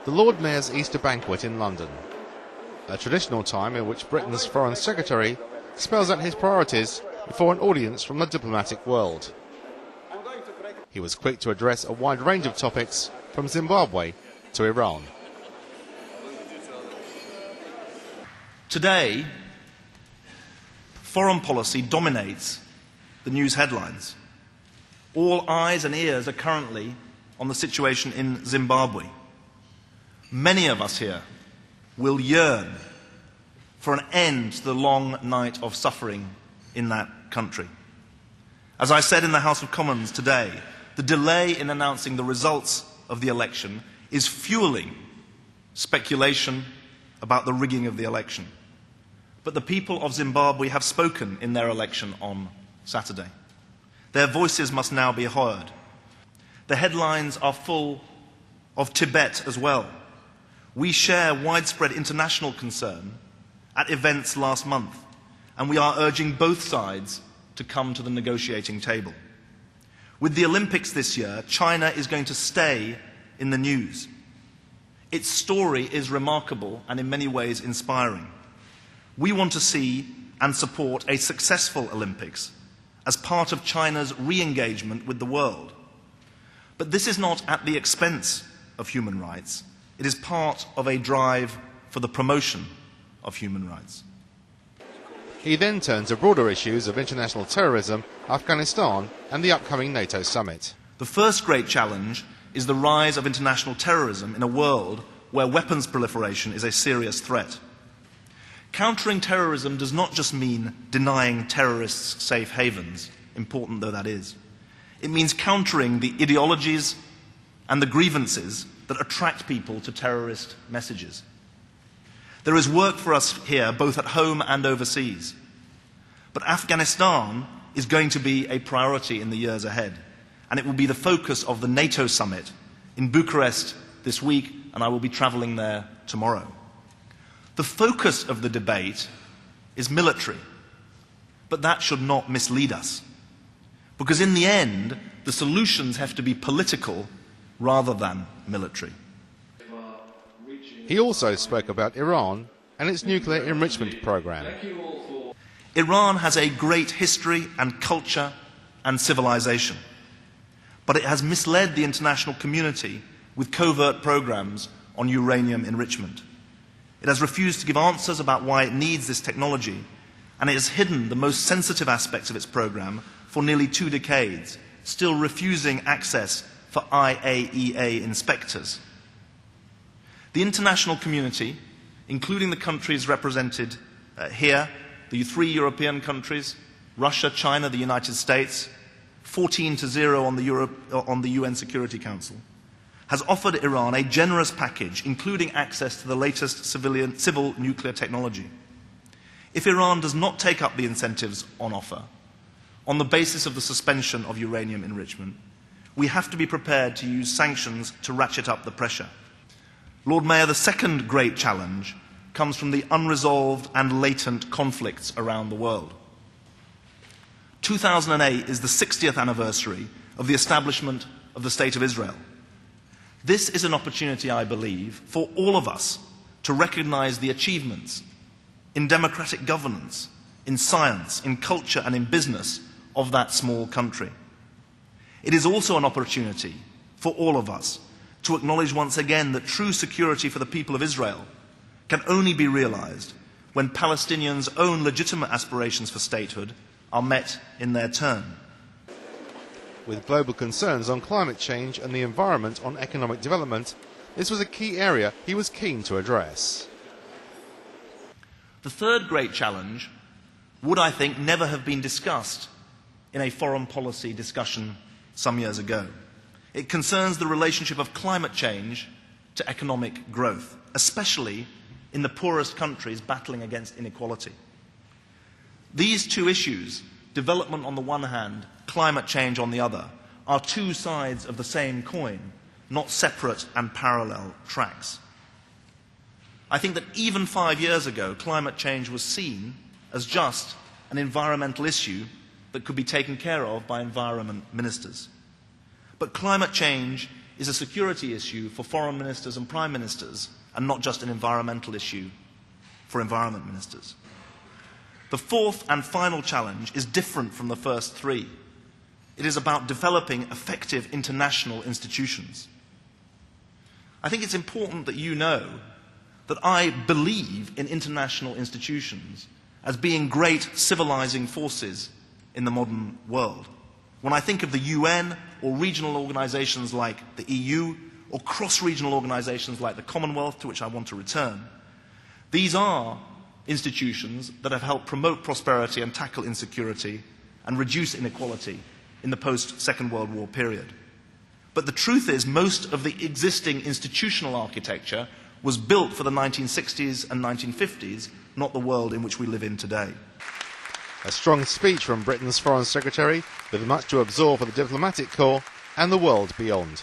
the Lord Mayor's Easter banquet in London, a traditional time in which Britain's Foreign Secretary spells out his priorities before an audience from the diplomatic world. He was quick to address a wide range of topics, from Zimbabwe to Iran. Today, foreign policy dominates the news headlines. All eyes and ears are currently on the situation in Zimbabwe. Many of us here will yearn for an end to the long night of suffering in that country. As I said in the House of Commons today, the delay in announcing the results of the election is fueling speculation about the rigging of the election. But the people of Zimbabwe have spoken in their election on Saturday. Their voices must now be heard. The headlines are full of Tibet as well. We share widespread international concern at events last month, and we are urging both sides to come to the negotiating table. With the Olympics this year, China is going to stay in the news. Its story is remarkable and in many ways inspiring. We want to see and support a successful Olympics as part of China's re-engagement with the world. But this is not at the expense of human rights. It is part of a drive for the promotion of human rights. He then turned to broader issues of international terrorism, Afghanistan and the upcoming NATO summit. The first great challenge is the rise of international terrorism in a world where weapons proliferation is a serious threat. Countering terrorism does not just mean denying terrorists safe havens, important though that is. It means countering the ideologies and the grievances that attract people to terrorist messages. There is work for us here, both at home and overseas. But Afghanistan is going to be a priority in the years ahead, and it will be the focus of the NATO summit in Bucharest this week, and I will be travelling there tomorrow. The focus of the debate is military, but that should not mislead us, because in the end, the solutions have to be political rather than military. He also spoke about Iran and its nuclear enrichment program. Iran has a great history and culture and civilization, but it has misled the international community with covert programs on uranium enrichment. It has refused to give answers about why it needs this technology, and it has hidden the most sensitive aspects of its program for nearly 2 decades, still refusing access for IAEA inspectors. The international community, including the countries represented here, the 3 European countries, Russia, China, the United States, 14-0 on the UN Security Council, has offered Iran a generous package, including access to the latest civil nuclear technology. If Iran does not take up the incentives on offer, on the basis of the suspension of uranium enrichment, we have to be prepared to use sanctions to ratchet up the pressure. Lord Mayor, the second great challenge comes from the unresolved and latent conflicts around the world. 2008 is the 60th anniversary of the establishment of the State of Israel. This is an opportunity, I believe, for all of us to recognize the achievements in democratic governance, in science, in culture and in business of that small country. It is also an opportunity for all of us to acknowledge once again that true security for the people of Israel can only be realized when Palestinians' own legitimate aspirations for statehood are met in their turn. With global concerns on climate change and the environment on economic development, this was a key area he was keen to address. The third great challenge would, I think, never have been discussed in a foreign policy discussion some years ago. It concerns the relationship of climate change to economic growth, especially in the poorest countries battling against inequality. These two issues, development on the one hand, climate change on the other, are two sides of the same coin, not separate and parallel tracks. I think that even 5 years ago, climate change was seen as just an environmental issue that could be taken care of by environment ministers. But climate change is a security issue for foreign ministers and prime ministers, and not just an environmental issue for environment ministers. The fourth and final challenge is different from the first three. It is about developing effective international institutions. I think it's important that you know that I believe in international institutions as being great civilizing forces in the modern world. When I think of the UN or regional organizations like the EU or cross-regional organizations like the Commonwealth, to which I want to return, these are institutions that have helped promote prosperity and tackle insecurity and reduce inequality in the post-Second World War period. But the truth is, most of the existing institutional architecture was built for the 1960s and 1950s, not the world in which we live in today. A strong speech from Britain's Foreign Secretary, with much to absorb for the diplomatic corps and the world beyond.